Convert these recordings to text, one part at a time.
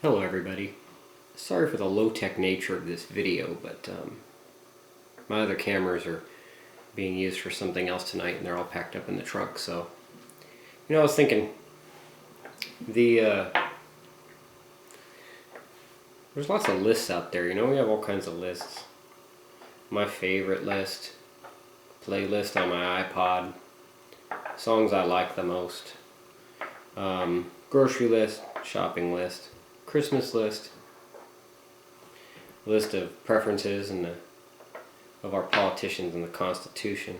Hello everybody. Sorry for the low-tech nature of this video, but my other cameras are being used for something else tonight and they're all packed up in the trunk. So, I was thinking, there's lots of lists out there, we have all kinds of lists. My favorite list, playlist on my iPod, songs I like the most, grocery list, shopping list, Christmas list of preferences and of our politicians and the Constitution.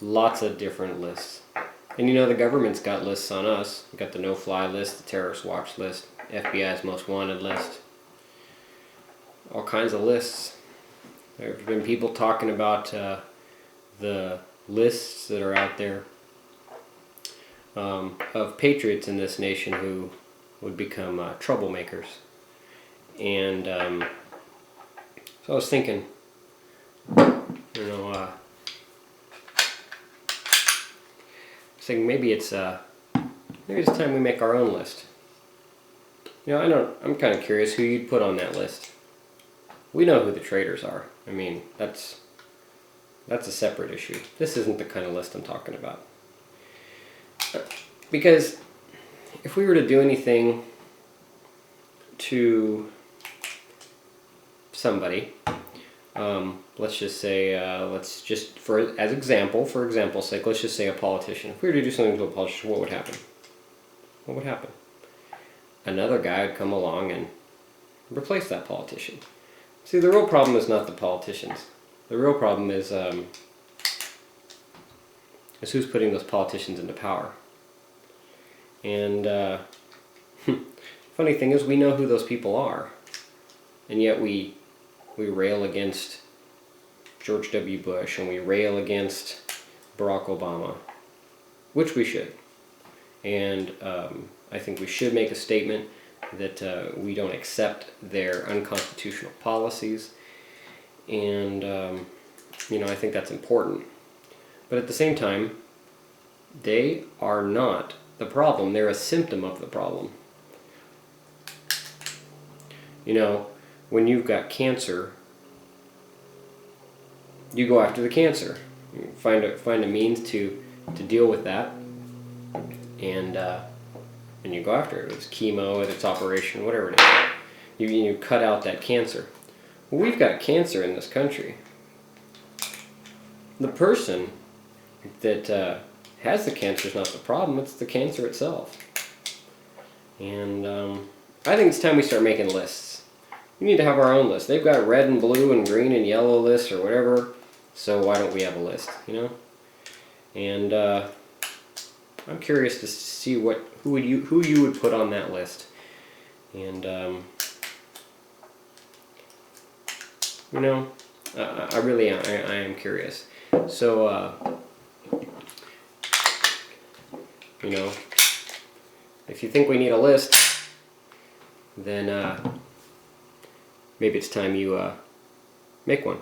Lots of different lists. And the government's got lists on us. We've got the no-fly list, the terrorist watch list, FBI's most wanted list. All kinds of lists. There have been people talking about the lists that are out there of patriots in this nation who would become troublemakers. And so I was thinking, maybe it's time we make our own list. I'm kind of curious who you'd put on that list. We know who the traitors are. That's a separate issue. This isn't the kind of list I'm talking about. Because if we were to do anything to somebody, let's just say, for example's sake, let's just say a politician. If we were to do something to a politician, what would happen? What would happen? Another guy would come along and replace that politician. See, the real problem is not the politicians. The real problem is who's putting those politicians into power. And funny thing is, we know who those people are, and yet we rail against George W. Bush and we rail against Barack Obama, which we should. And I think we should make a statement that we don't accept their unconstitutional policies, and I think that's important. But at the same time, they are not the problem. They're a symptom of the problem. When you've got cancer, you go after the cancer. You find a means to deal with that, and you go after it. It's chemo, it's operation, whatever it is. You cut out that cancer. Well, we've got cancer in this country. The person that has the cancer is not the problem, it's the cancer itself. And I think it's time we start making lists. We need to have our own list. They've got red and blue and green and yellow lists or whatever, so why don't we have a list, And I'm curious to see who you would put on that list. And I really am. I am curious. So if you think we need a list, then maybe it's time you make one.